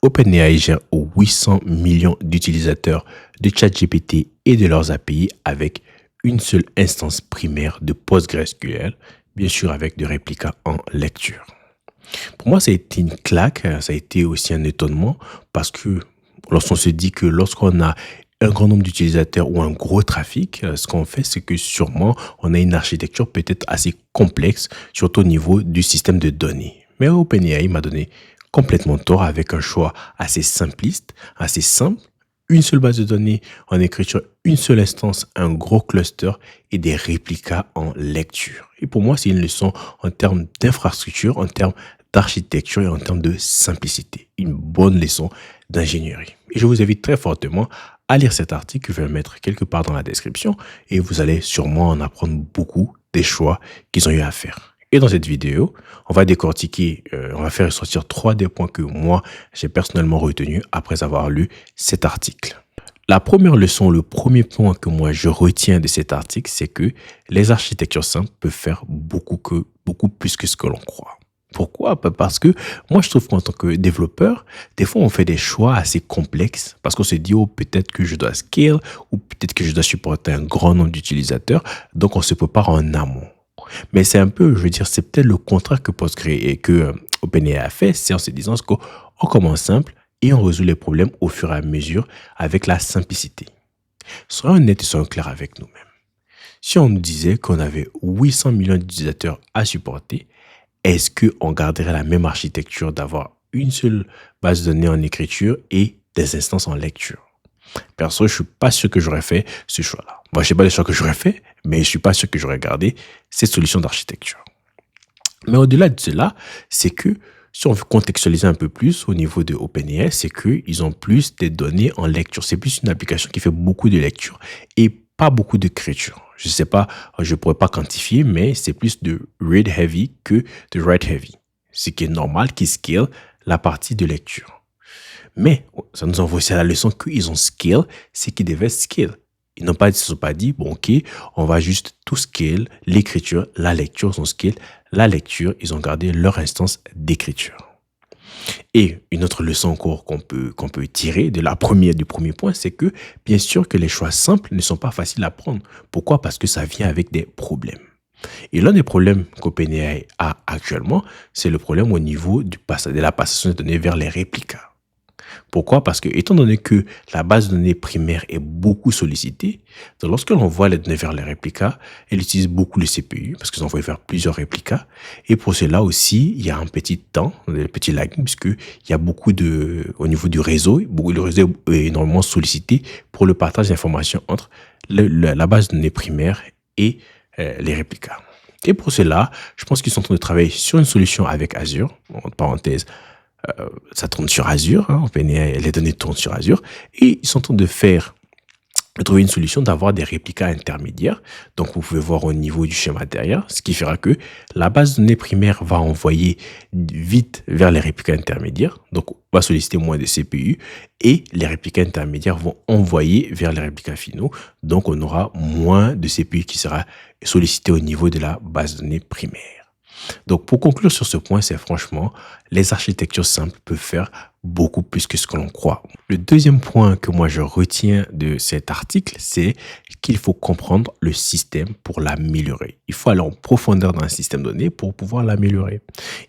OpenAI gère 800 millions d'utilisateurs de ChatGPT et de leurs API avec une seule instance primaire de PostgreSQL, bien sûr avec des réplicas en lecture. Pour moi, ça a été une claque, ça a été aussi un étonnement parce que lorsqu'on se dit que lorsqu'on a un grand nombre d'utilisateurs ou un gros trafic, ce qu'on fait, c'est que sûrement on a une architecture peut-être assez complexe, surtout au niveau du système de données. Mais OpenAI m'a donné complètement tort avec un choix assez simpliste, assez simple, une seule base de données en écriture, une seule instance, un gros cluster et des réplicas en lecture. Et pour moi, c'est une leçon en termes d'infrastructure, en termes d'architecture et en termes de simplicité. Une bonne leçon d'ingénierie. Et je vous invite très fortement à lire cet article que je vais mettre quelque part dans la description et vous allez sûrement en apprendre beaucoup des choix qu'ils ont eu à faire. Et dans cette vidéo, on va décortiquer, on va faire ressortir 3 des points que moi, j'ai personnellement retenus après avoir lu cet article. La première leçon, le premier point que moi je retiens de cet article, c'est que les architectures simples peuvent faire beaucoup plus que ce que l'on croit. Pourquoi? Parce que moi, je trouve qu'en tant que développeur, des fois, on fait des choix assez complexes parce qu'on se dit, oh, peut-être que je dois scale ou peut-être que je dois supporter un grand nombre d'utilisateurs. Donc, on se prépare en amont. Mais c'est un peu, je veux dire, c'est peut-être le contraire que Postgre et que OpenAI a fait, c'est en se disant qu'on commence simple et on résout les problèmes au fur et à mesure avec la simplicité. Soyons honnêtes et soyons clairs avec nous-mêmes. Si on nous disait qu'on avait 800 millions d'utilisateurs à supporter, est-ce qu'on garderait la même architecture d'avoir une seule base de données en écriture et des instances en lecture? Perso, je suis pas sûr que j'aurais fait ce choix-là. Moi, je sais pas les choix que j'aurais fait, mais je suis pas sûr que j'aurais gardé cette solution d'architecture. Mais au-delà de cela, c'est que si on veut contextualiser un peu plus au niveau de OpenAI, c'est qu'ils ont plus des données en lecture. C'est plus une application qui fait beaucoup de lecture et pas beaucoup d'écriture. Je sais pas, je pourrais pas quantifier, mais c'est plus de read heavy que de write heavy. Ce qui est normal qu'ils scale la partie de lecture. Mais ça nous envoie aussi à la leçon qu'ils ont scale, c'est qu'ils devaient scale. Ils ne se sont pas dit, bon ok, on va juste tout scale, l'écriture, la lecture, ils ont scale, la lecture, ils ont gardé leur instance d'écriture. Et une autre leçon encore qu'on peut tirer du premier point, c'est que bien sûr que les choix simples ne sont pas faciles à prendre. Pourquoi? Parce que ça vient avec des problèmes. Et l'un des problèmes qu'OpenAI a actuellement, c'est le problème au niveau de la passation de données vers les réplicas. Pourquoi? Parce que, étant donné que la base de données primaire est beaucoup sollicitée, donc lorsque l'on voit les données vers les réplicas, elle utilise beaucoup le CPU parce qu'ils envoient vers plusieurs réplicas. Et pour cela aussi, il y a un petit temps, un petit lagging, puisqu'il y a au niveau du réseau, le réseau est énormément sollicité pour le partage d'informations entre la base de données primaire et les réplicas. Et pour cela, je pense qu'ils sont en train de travailler sur une solution avec Azure, entre parenthèses, ça tourne sur Azure, OpenAI, les données tournent sur Azure, et ils sont en train de trouver une solution d'avoir des réplicas intermédiaires. Donc, vous pouvez voir au niveau du schéma derrière, ce qui fera que la base de données primaire va envoyer vite vers les réplicas intermédiaires, donc va solliciter moins de CPU, et les réplicas intermédiaires vont envoyer vers les réplicas finaux, donc on aura moins de CPU qui sera sollicité au niveau de la base de données primaire. Donc, pour conclure sur ce point, c'est franchement, les architectures simples peuvent faire beaucoup plus que ce que l'on croit. Le deuxième point que moi je retiens de cet article, c'est qu'il faut comprendre le système pour l'améliorer. Il faut aller en profondeur dans un système donné pour pouvoir l'améliorer.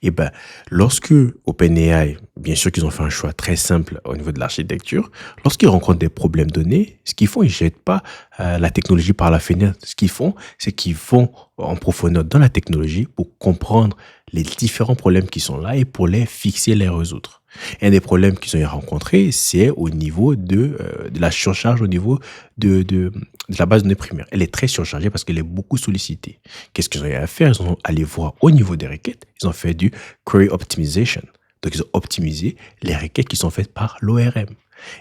Et ben, lorsque OpenAI, bien sûr qu'ils ont fait un choix très simple au niveau de l'architecture, lorsqu'ils rencontrent des problèmes donnés, ce qu'ils font, ils ne jettent pas la technologie par la fenêtre. Ce qu'ils font, c'est qu'ils vont en profondeur dans la technologie pour comprendre les différents problèmes qui sont là et pour les fixer, les résoudre. Un des problèmes qu'ils ont rencontrés, c'est au niveau de la surcharge, au niveau de la base de données primaire. Elle est très surchargée parce qu'elle est beaucoup sollicitée. Qu'est-ce qu'ils ont eu à faire? Ils ont allé voir au niveau des requêtes. Ils ont fait du query optimization. Donc, ils ont optimisé les requêtes qui sont faites par l'ORM.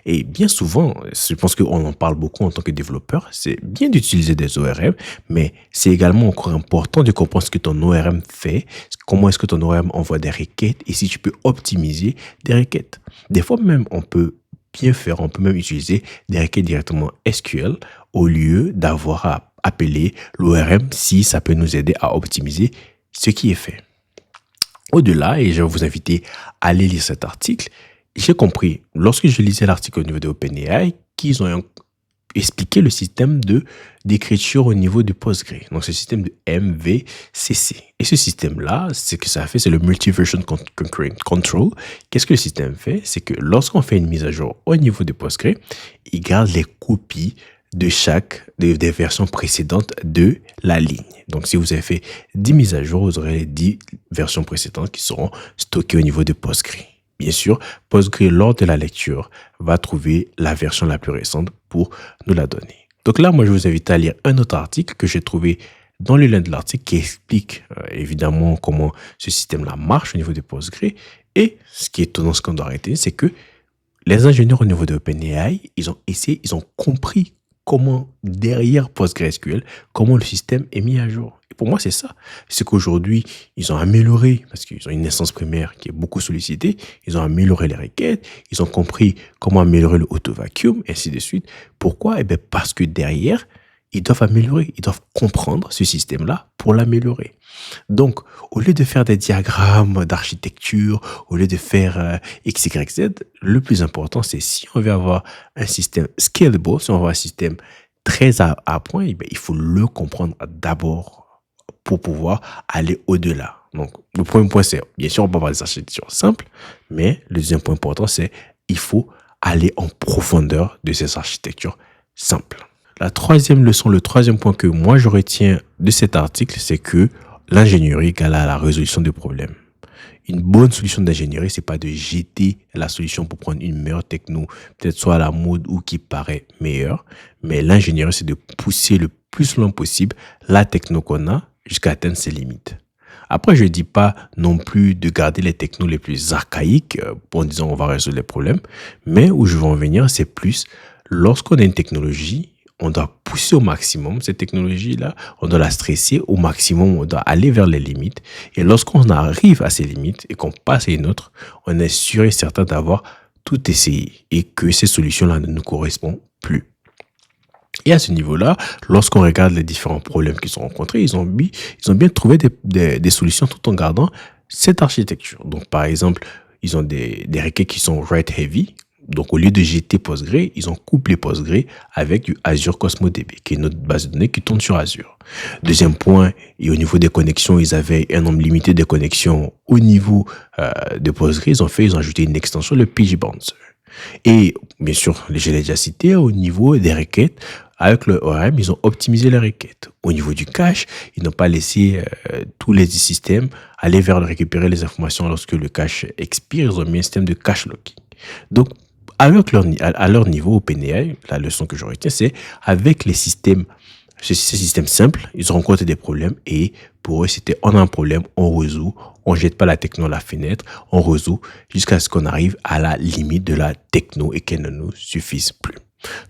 Et bien souvent, je pense qu'on en parle beaucoup en tant que développeur, c'est bien d'utiliser des ORM, mais c'est également encore important de comprendre ce que ton ORM fait, comment est-ce que ton ORM envoie des requêtes et si tu peux optimiser des requêtes. Des fois même, on peut bien faire, on peut même utiliser des requêtes directement SQL au lieu d'avoir à appeler l'ORM si ça peut nous aider à optimiser ce qui est fait. Au-delà, et je vais vous inviter à aller lire cet article, j'ai compris, lorsque je lisais l'article au niveau de OpenAI, qu'ils ont expliqué le système d'écriture au niveau du Postgre. Donc, ce système de MVCC. Et ce système-là, ce que ça fait, c'est le Multi-Version Concurrent Control. Qu'est-ce que le système fait? C'est que lorsqu'on fait une mise à jour au niveau du Postgre, il garde les copies de des versions précédentes de la ligne. Donc, si vous avez fait 10 mises à jour, vous aurez les 10 versions précédentes qui seront stockées au niveau de Postgre. Bien sûr, Postgre, lors de la lecture, va trouver la version la plus récente pour nous la donner. Donc là, moi, je vous invite à lire un autre article que j'ai trouvé dans le lien de l'article qui explique évidemment comment ce système-là marche au niveau de Postgre. Et ce qui est étonnant, ce qu'on doit arrêter, c'est que les ingénieurs au niveau de OpenAI, ils ont compris comment derrière PostgreSQL, comment le système est mis à jour. Et pour moi, c'est ça. C'est qu'aujourd'hui, ils ont amélioré, parce qu'ils ont une instance primaire qui est beaucoup sollicitée, ils ont amélioré les requêtes, ils ont compris comment améliorer le auto-vacuum, et ainsi de suite. Pourquoi? Eh bien, parce que derrière, ils doivent améliorer, ils doivent comprendre ce système-là pour l'améliorer. Donc, au lieu de faire des diagrammes d'architecture, au lieu de faire X, Y, Z, le plus important, c'est si on veut avoir un système scalable, si on veut avoir un système très à point, eh bien, il faut le comprendre d'abord pour pouvoir aller au-delà. Donc, le premier point, c'est, bien sûr, on peut avoir des architectures simples, mais le deuxième point important, c'est il faut aller en profondeur de ces architectures simples. La troisième leçon, le troisième point que moi je retiens de cet article, c'est que l'ingénierie égale à la résolution des problèmes. Une bonne solution d'ingénierie, c'est pas de jeter la solution pour prendre une meilleure techno, peut-être soit à la mode ou qui paraît meilleure, mais l'ingénierie, c'est de pousser le plus loin possible la techno qu'on a jusqu'à atteindre ses limites. Après, je ne dis pas non plus de garder les technos les plus archaïques en disant on va résoudre les problèmes, mais où je veux en venir, c'est plus lorsqu'on a une technologie, on doit pousser au maximum cette technologie-là, on doit la stresser au maximum, on doit aller vers les limites. Et lorsqu'on arrive à ces limites et qu'on passe à une autre, on est sûr et certain d'avoir tout essayé et que ces solutions-là ne nous correspondent plus. Et à ce niveau-là, lorsqu'on regarde les différents problèmes qui sont rencontrés, ils ont bien trouvé des solutions tout en gardant cette architecture. Donc, par exemple, ils ont des requêtes qui sont write heavy. Donc, au lieu de jeter Postgre, ils ont couplé Postgre avec du Azure Cosmos DB, qui est notre base de données qui tourne sur Azure. Deuxième point, et au niveau des connexions, ils avaient un nombre limité de connexions au niveau de Postgre. Ils ont ajouté une extension, le PG Bouncer. Et bien sûr, je l'ai déjà cité, au niveau des requêtes, avec le ORM, ils ont optimisé les requêtes. Au niveau du cache, ils n'ont pas laissé tous les systèmes aller vers récupérer les informations lorsque le cache expire. Ils ont mis un système de cache locking. Donc, à leur niveau, OpenAI, la leçon que je retiens, c'est avec ces systèmes simples, ils rencontrent des problèmes et pour eux, c'était on a un problème, on résout, on jette pas la techno à la fenêtre, on résout jusqu'à ce qu'on arrive à la limite de la techno et qu'elle ne nous suffise plus.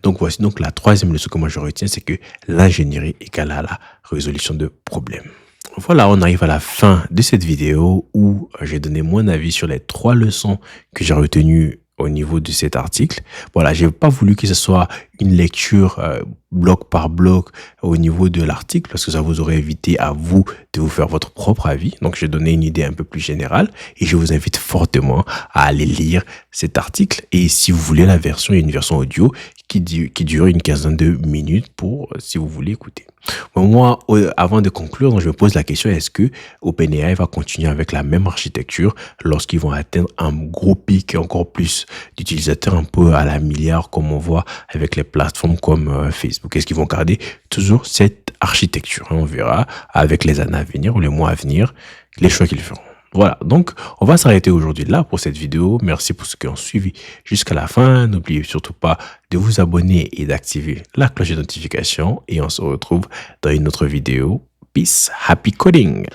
Donc, voici donc la troisième leçon que moi je retiens, c'est que l'ingénierie égale à la résolution de problèmes. Voilà, on arrive à la fin de cette vidéo où j'ai donné mon avis sur les 3 leçons que j'ai retenues au niveau de cet article. Voilà, j'ai pas voulu que ce soit une lecture bloc par bloc au niveau de l'article parce que ça vous aurait évité à vous de vous faire votre propre avis. Donc, j'ai donné une idée un peu plus générale et je vous invite fortement à aller lire cet article. Et si vous voulez la version, il y a une version audio qui dure une quinzaine de minutes pour si vous voulez écouter. Bon, moi, avant de conclure, donc, je me pose la question, est-ce que OpenAI va continuer avec la même architecture lorsqu'ils vont atteindre un gros pic et encore plus d'utilisateurs un peu à la milliard comme on voit avec les plateformes comme Facebook? Est-ce qu'ils vont garder toujours cette architecture? On verra avec les années à venir ou les mois à venir les choix qu'ils feront. Voilà, donc on va s'arrêter aujourd'hui là pour cette vidéo. Merci pour ceux qui ont suivi jusqu'à la fin. N'oubliez surtout pas de vous abonner et d'activer la cloche de notification. Et on se retrouve dans une autre vidéo. Peace, happy coding!